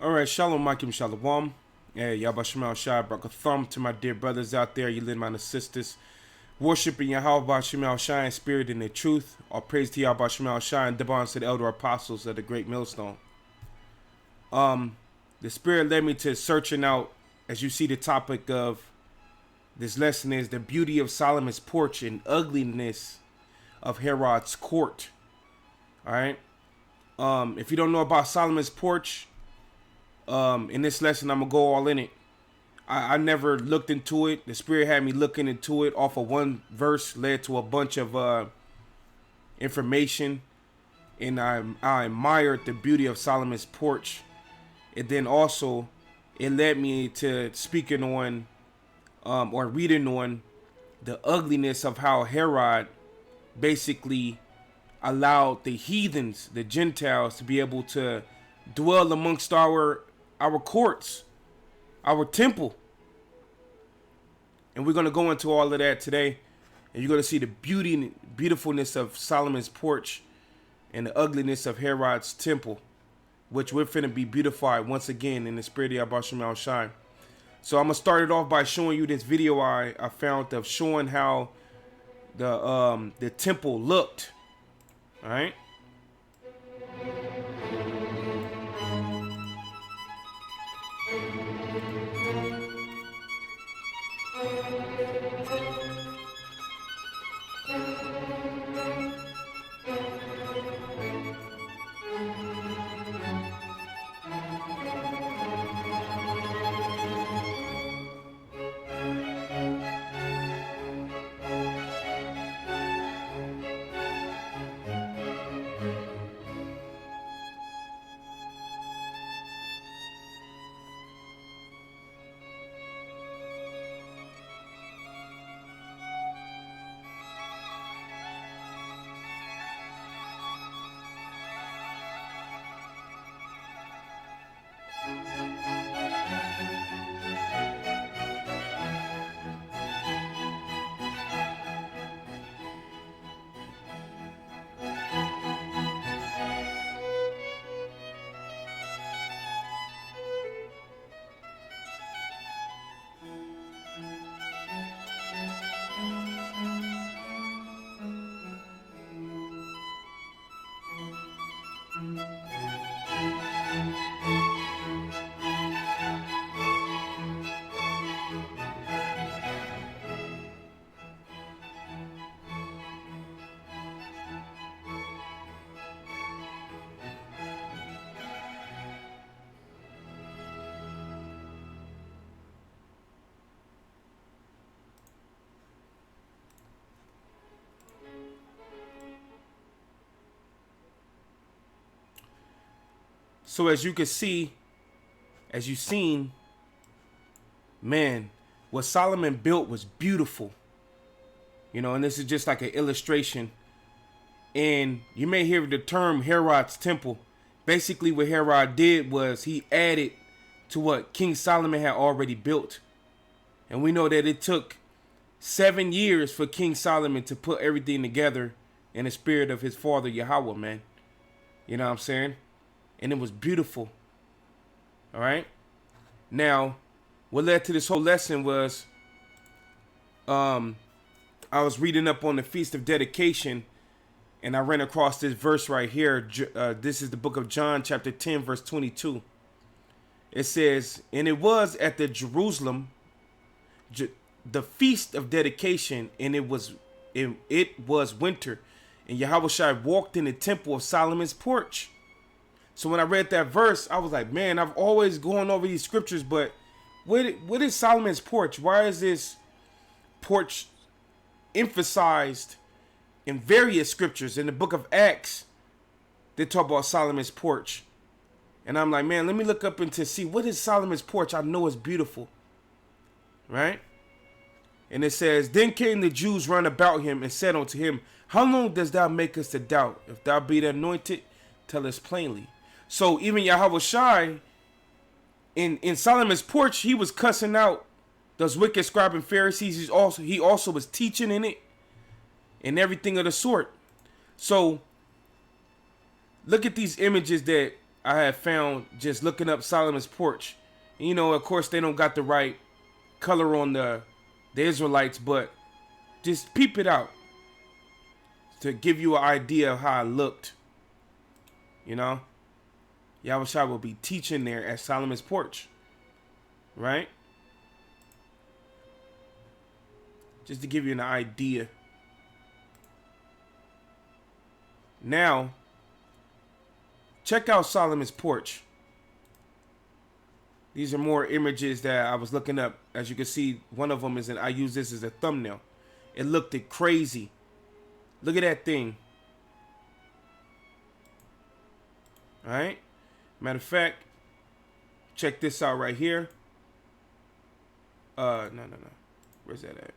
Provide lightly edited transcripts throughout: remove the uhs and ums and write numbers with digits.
All right, shalom, Ahchyam, shalom. Yeah, Yabashim Shai, brought a thumb to my dear brothers out there, you little my sisters. Worshiping Yahweh Shai Shai in spirit and in truth. All praise to Yahweh Shai and Debon to the elder apostles of the great millstone. The spirit led me to searching out, as you see the topic of this lesson is the beauty of Solomon's porch and ugliness of Herod's court. All right. If you don't know about Solomon's porch, in this lesson, I'm going to go all in it. I never looked into it. The Spirit had me looking into it off of one verse, led to a bunch of information. And I admired the beauty of Solomon's porch. And then also, it led me to speaking on, or reading on, the ugliness of how Herod basically allowed the heathens, the Gentiles, to be able to dwell amongst our courts, our temple. And we're going to go into all of that today. And you're going to see the beauty and beautifulness of Solomon's porch and the ugliness of Herod's temple, which we're finna be beautified once again in the spirit of Ahchyam Shai. So I'm going to start it off by showing you this video I found of showing how the temple looked. All right. So as you can see, as you've seen, man, what Solomon built was beautiful. You know, and this is just like an illustration. And you may hear the term Herod's temple. Basically what Herod did was he added to what King Solomon had already built. And we know that it took 7 years for King Solomon to put everything together in the spirit of his father Yahweh, man. You know what I'm saying? And it was beautiful. All right. Now, what led to this whole lesson was, I was reading up on the Feast of Dedication, and I ran across this verse right here. This is the book of John, chapter 10, verse 22. It says, "And it was at the Jerusalem, the Feast of Dedication, and it was winter, and Yahweh walked in the temple of Solomon's porch." So when I read that verse, I was like, man, I've always gone over these scriptures, but what is Solomon's porch? Why is this porch emphasized in various scriptures? In the book of Acts, they talk about Solomon's porch. And I'm like, man, let me look up into see what is Solomon's porch. I know it's beautiful. Right? And it says, "Then came the Jews round about him and said unto him, How long dost thou make us to doubt? If thou be the anointed, tell us plainly." So even Yahweh Shai, in Solomon's porch, he was cussing out those wicked scribes and Pharisees. He also was teaching in it and everything of the sort. So look at these images that I have found just looking up Solomon's porch. And, you know, of course, they don't got the right color on the Israelites, but just peep it out to give you an idea of how I looked. You know, Yahushua will be teaching there at Solomon's porch, right? Just to give you an idea. Now, check out Solomon's porch. These are more images that I was looking up. As you can see, one of them is, I use this as a thumbnail. It looked crazy. Look at that thing. All right. Matter of fact, check this out right here. No. Where's that at?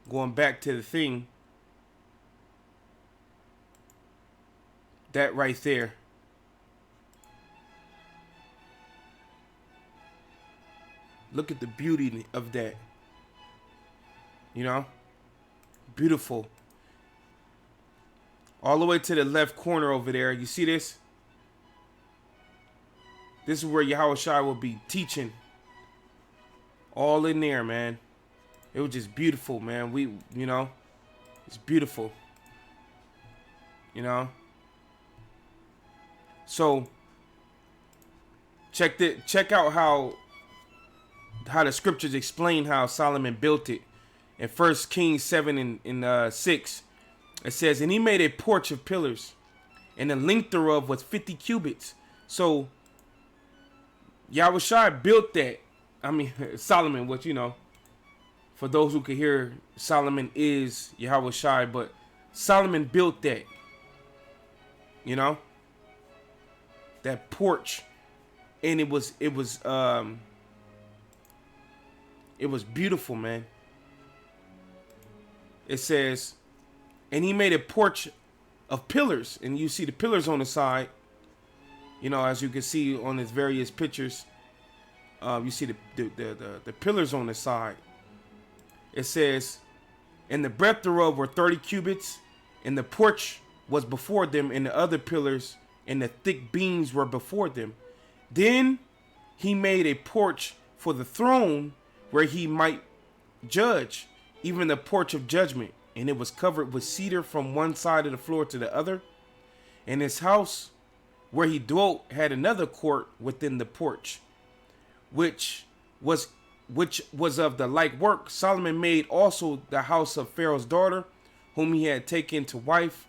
Going back to the thing. That right there. Look at the beauty of that. You know? Beautiful. All the way to the left corner over there. You see this? This is where Yahushua will be teaching. All in there, man. It was just beautiful, man. You know, it's beautiful. You know? So, check out how the scriptures explain how Solomon built it. In 1 Kings 7 and 6, it says, and he made a porch of pillars, and the length thereof was 50 cubits. So, Yahushua built that. I mean, Solomon, what you know, for those who could hear, Solomon is Yahushua, but Solomon built that. You know? That porch. And it was beautiful, man. It says, and he made a porch of pillars, and you see the pillars on the side. You know, as you can see on his various pictures, you see the pillars on the side. It says, and the breadth thereof were 30 cubits, and the porch was before them, and the other pillars and the thick beams were before them. Then he made a porch for the throne where he might judge, even the porch of judgment, and it was covered with cedar from one side of the floor to the other. And his house where he dwelt had another court within the porch, which was of the like work. Solomon made also the house of Pharaoh's daughter, whom he had taken to wife,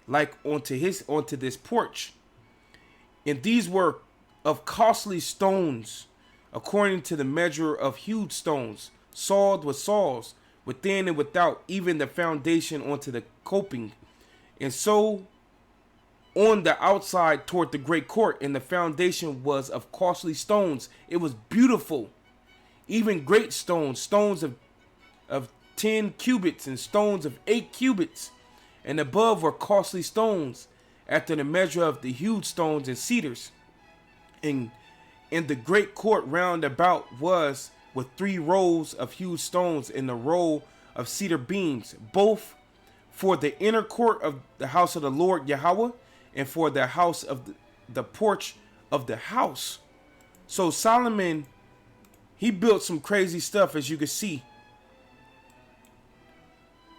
like onto this porch. And these were of costly stones, according to the measure of huge stones, sawed with saws, within and without, even the foundation onto the coping. And so on the outside toward the great court, and the foundation was of costly stones. It was beautiful, even great stones, stones of 10 cubits and stones of 8 cubits. And above were costly stones, after the measure of the huge stones and cedars. And in the great court round about was with 3 rows of huge stones, and a row of cedar beams, both for the inner court of the house of the Lord Yahweh, and for the house of the porch of the house. So Solomon, he built some crazy stuff, as you can see.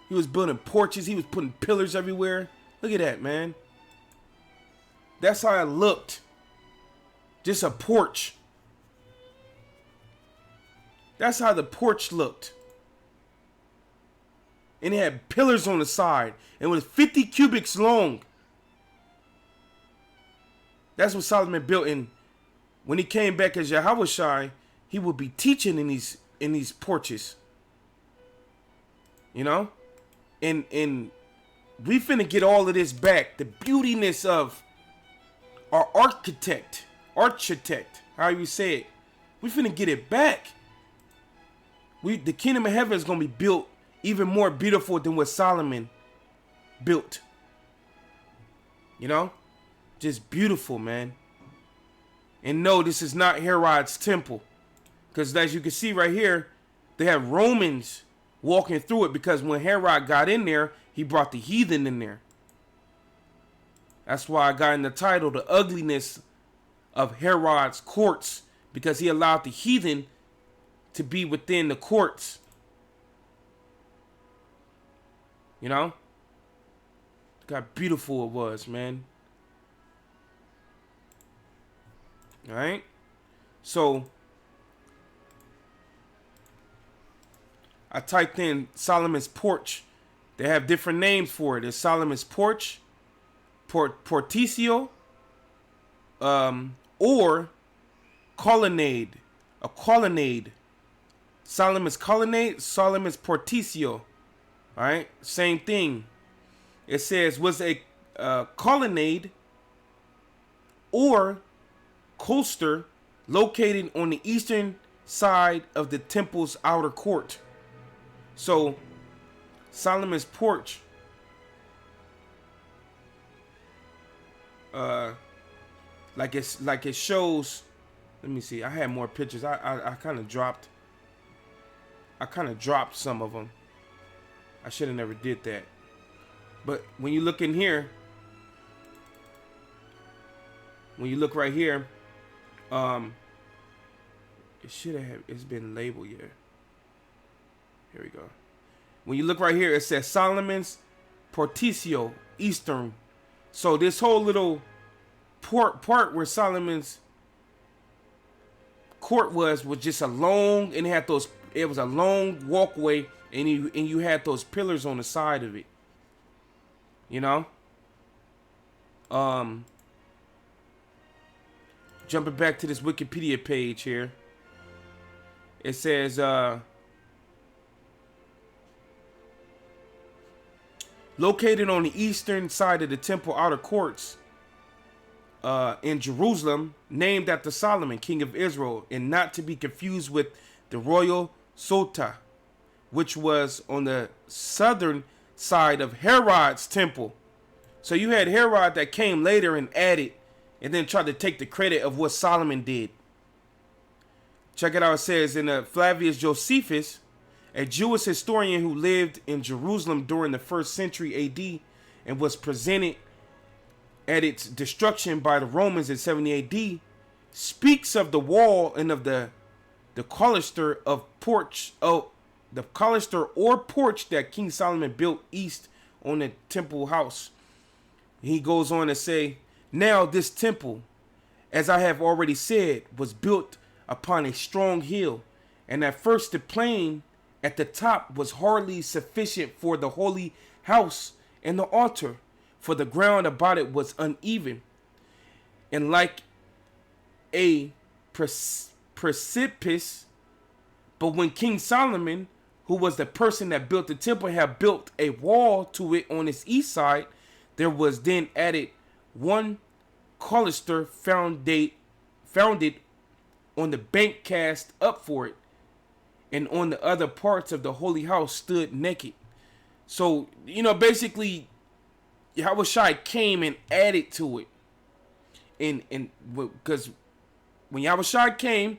He was building porches. He was putting pillars everywhere. Look at that, man. That's how it looked. Just a porch. That's how the porch looked. And it had pillars on the side. And it was 50 cubits long. That's what Solomon built. And when he came back as Yahushua, he would be teaching in these porches. You know? And we finna get all of this back. The beautiness of our architect, how you say it. We finna get it back. The kingdom of heaven is gonna be built even more beautiful than what Solomon built. You know? Just beautiful, man. And no, this is not Herod's temple. Because as you can see right here, they have Romans walking through it, because when Herod got in there, he brought the heathen in there. That's why I got in the title, The Ugliness of Herod's Courts, because he allowed the heathen to be within the courts. You know? Look how beautiful it was, man. Alright? So, I typed in Solomon's Porch. They have different names for it. There's Solomon's Porch, Porticio, or colonnade. A colonnade. Solomon's colonnade, Solomon's Porticio. Alright? Same thing. It says was a colonnade or coaster located on the eastern side of the temple's outer court. So Solomon's Porch like it shows. Let me see. I had more pictures. I kind of dropped some of them. I should have never did that. But when you look in here, when you look right here, it should have. It's been labeled here. Here we go. When you look right here, it says Solomon's Porticio Eastern. So this whole little part where Solomon's court was just a long, and it was a long walkway, and you had those pillars on the side of it. You know? Jumping back to this Wikipedia page here. It says located on the eastern side of the temple outer courts in Jerusalem, named after Solomon, king of Israel, and not to be confused with the royal Sota, which was on the southern side of Herod's temple. So you had Herod that came later and added, and then tried to take the credit of what Solomon did. Check it out. It says in Flavius Josephus, a Jewish historian who lived in Jerusalem during the 1st century AD and was presented at its destruction by the Romans in 70 AD, speaks of the wall and of the cloister of porch, the cloister or porch that King Solomon built east on the temple house. He goes on to say, now this temple, as I have already said, was built upon a strong hill, and at first the plain at the top was hardly sufficient for the holy house and the altar, for the ground about it was uneven, and like a precipice. But when King Solomon, who was the person that built the temple, had built a wall to it on its east side, there was then added one cloister founded on the bank cast up for it, and on the other parts of the holy house stood naked. So, you know, basically, Yahushua came and added to it. And because when Yahushua came,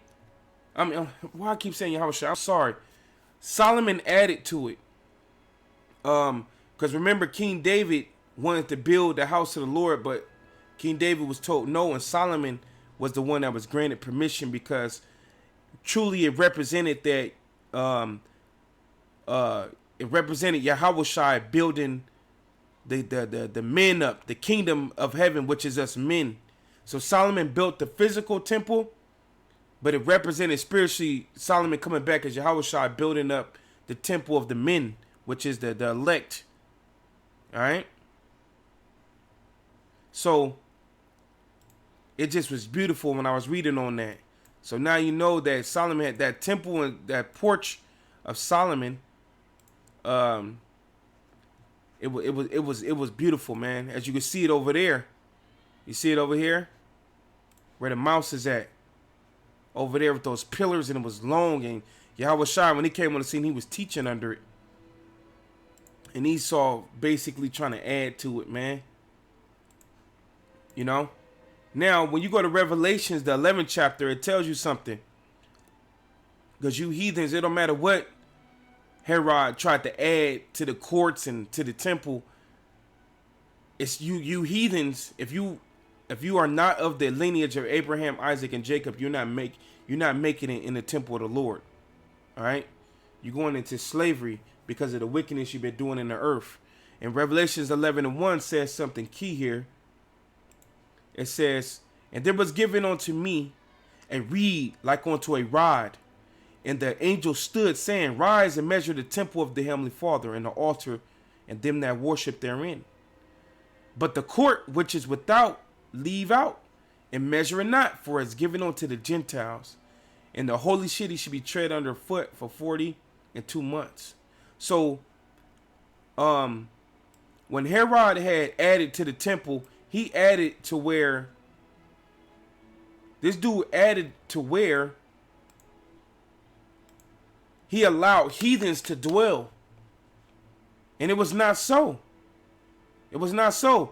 I mean, why I keep saying Yahushua? I'm sorry. Solomon added to it. Because remember, King David wanted to build the house of the Lord, but King David was told no, and Solomon was the one that was granted permission, because truly it represented that it represented Yahushua building the men up, the kingdom of heaven, which is us men. So Solomon built the physical temple, but it represented spiritually Solomon coming back as Yahushua building up the temple of the men, which is the elect. All right. So it just was beautiful when I was reading on that. So now you know that Solomon had that temple and that porch of Solomon. It was beautiful, man. As you can see it over there. You see it over here? Where the mouse is at. Over there with those pillars, and it was long. And Yahushua, when he came on the scene, he was teaching under it. And Esau basically trying to add to it, man. You know? Now, when you go to Revelations, the 11th chapter, it tells you something. Because you heathens, it don't matter what Herod tried to add to the courts and to the temple. it's you heathens. If you are not of the lineage of Abraham, Isaac, and Jacob, you're not making it in the temple of the Lord. All right, you're going into slavery because of the wickedness you've been doing in the earth. And Revelations 11:1 says something key here. It says, "And there was given unto me a reed like unto a rod. And the angel stood, saying, Rise and measure the temple of the Heavenly Father, and the altar, and them that worship therein. But the court which is without, leave out, and measure it not, for it is given unto the Gentiles. And the holy city should be tread under foot for 42 months. So, when Herod had added to the temple, he added to where this dude added to where he allowed heathens to dwell. And it was not so. It was not so.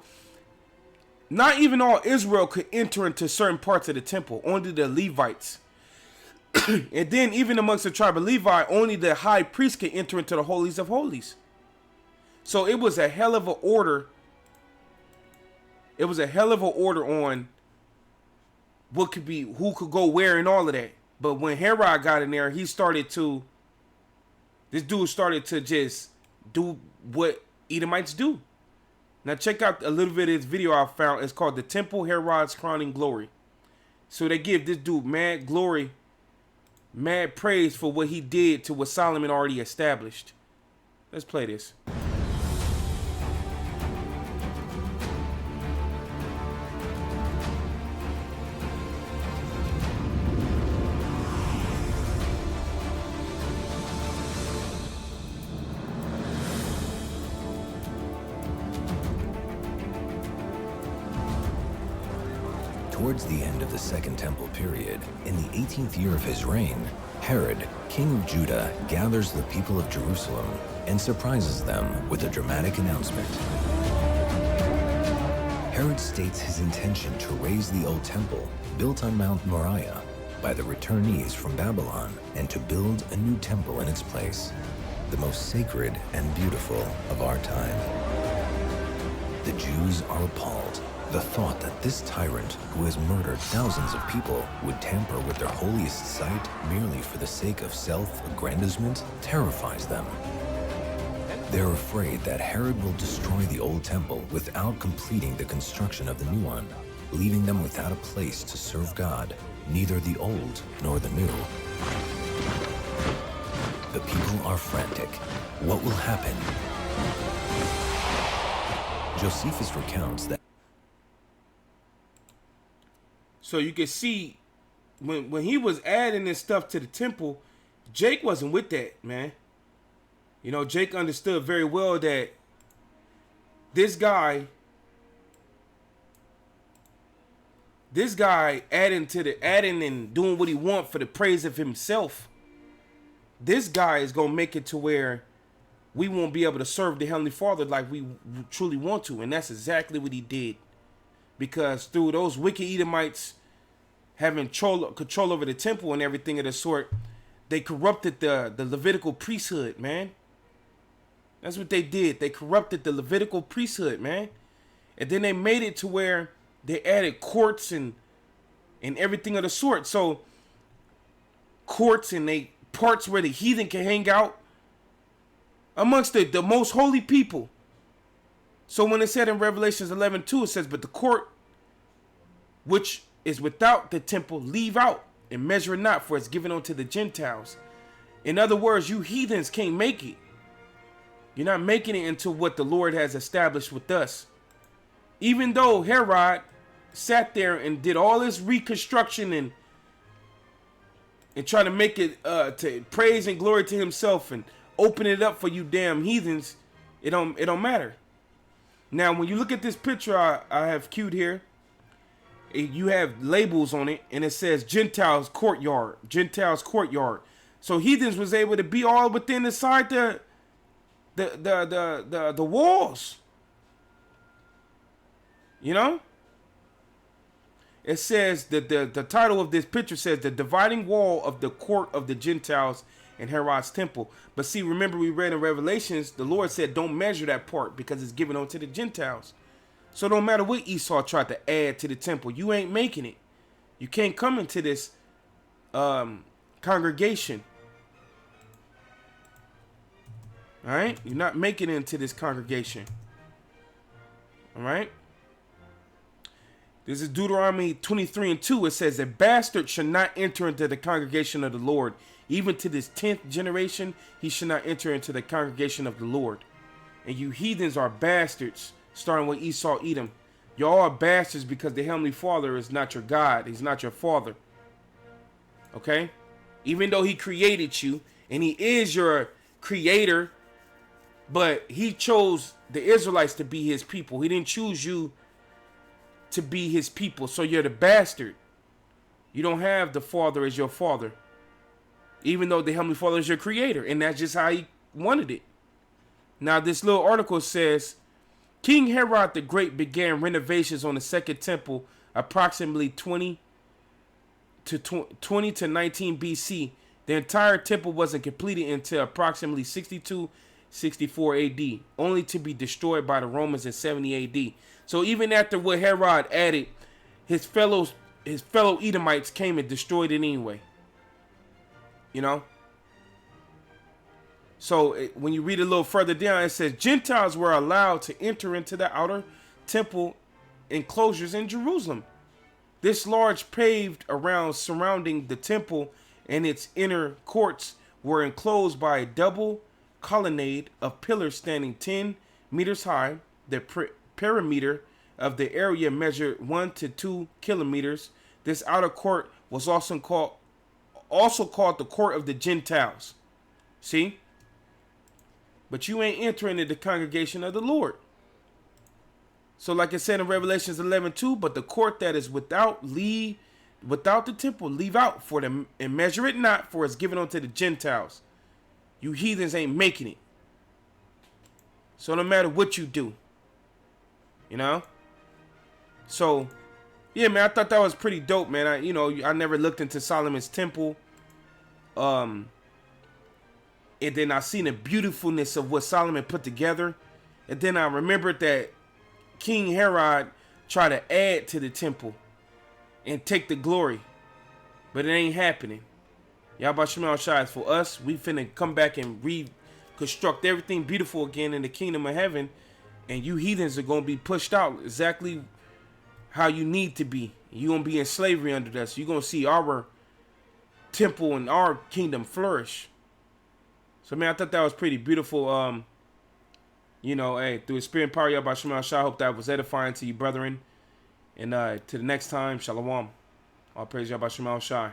Not even all Israel could enter into certain parts of the temple. Only the Levites. And then even amongst the tribe of Levi, only the high priest could enter into the holies of holies. So it was a hell of an order. It was a hell of an order on what could be, who could go where and all of that. But when Herod got in there, this dude started to just do what Edomites do. Now check out a little bit of this video I found. It's called The Temple Herod's Crowning Glory. So they give this dude mad glory, mad praise for what he did to what Solomon already established. Let's play this. Towards the end of the Second Temple period, in the 18th year of his reign, Herod, king of Judah, gathers the people of Jerusalem and surprises them with a dramatic announcement. Herod states his intention to raise the old temple, built on Mount Moriah, by the returnees from Babylon, and to build a new temple in its place, the most sacred and beautiful of our time. The Jews are appalled. The thought that this tyrant, who has murdered thousands of people, would tamper with their holiest site merely for the sake of self-aggrandizement terrifies them. They're afraid that Herod will destroy the old temple without completing the construction of the new one, leaving them without a place to serve God, neither the old nor the new. The people are frantic. What will happen? Josephus recounts that So you can see when he was adding this stuff to the temple, Jake wasn't with that, man. You know, Jake understood very well that this guy adding and doing what he want for the praise of himself, this guy is gonna make it to where we won't be able to serve the Heavenly Father like we truly want to. And that's exactly what he did. Because through those wicked Edomites having control over the temple and everything of the sort, they corrupted the Levitical priesthood, man. That's what they did. They corrupted the Levitical priesthood, man. And then they made it to where they added courts and everything of the sort. So courts and parts where the heathen can hang out amongst the most holy people. So when it said in Revelations 11:2, it says, but the court which is without the temple, leave out, and measure it not, for it's given unto the Gentiles. In other words, you heathens can't make it. You're not making it into what the Lord has established with us. Even though Herod sat there and did all this reconstruction and try to make it to praise and glory to himself and open it up for you damn heathens, it don't matter. Now, when you look at this picture I have queued here, you have labels on it, and it says Gentiles courtyard, Gentiles courtyard. So heathens was able to be all within inside the walls. You know? It says that the title of this picture says the dividing wall of the court of the Gentiles in Herod's temple. But see, remember we read in Revelations, the Lord said don't measure that part because it's given unto the Gentiles. So no matter what Esau tried to add to the temple, you ain't making it. You can't come into this congregation. All right? You're not making it into this congregation. All right? This is Deuteronomy 23:2. It says, a bastard should not enter into the congregation of the Lord. Even to this 10th generation, he should not enter into the congregation of the Lord. And you heathens are bastards, starting with Esau, Edom. Y'all are bastards because the Heavenly Father is not your God. He's not your Father. Okay? Even though he created you, and he is your creator, but he chose the Israelites to be his people. He didn't choose you to be his people. So you're the bastard. You don't have the Father as your Father. Even though the Heavenly Father is your creator. And that's just how he wanted it. Now this little article says, King Herod the Great began renovations on the Second Temple approximately 20 to 19 BC. The entire temple wasn't completed until approximately 64 AD, only to be destroyed by the Romans in 70 AD. So even after what Herod added, his fellow Edomites came and destroyed it anyway. You know? So when you read a little further down, it says Gentiles were allowed to enter into the outer temple enclosures in Jerusalem. This large paved around surrounding the temple and its inner courts were enclosed by a double colonnade of pillars standing 10 meters high. The perimeter of the area measured 1 to 2 kilometers. This outer court was also called the court of the Gentiles. See? But you ain't entering into the congregation of the Lord. So like it said in Revelations 11:2, but the court that is without the temple, leave out for them, and measure it not, for it's given unto the Gentiles. You heathens ain't making it. So no matter what you do, you know? So, yeah, man, I thought that was pretty dope, man. I never looked into Solomon's temple. And then I seen the beautifulness of what Solomon put together. And then I remembered that King Herod tried to add to the temple and take the glory. But it ain't happening. Yahweh Shema Shai is for us. We finna come back and reconstruct everything beautiful again in the kingdom of heaven. And you heathens are going to be pushed out exactly how you need to be. You're going to be in slavery under us. You're going to see our temple and our kingdom flourish. So, man, I thought that was pretty beautiful. Hey, through the spirit and power of Yahweh Shema Shai, I hope that was edifying to you, brethren. And to the next time, Shalom. All praise Yahweh Shema Shai.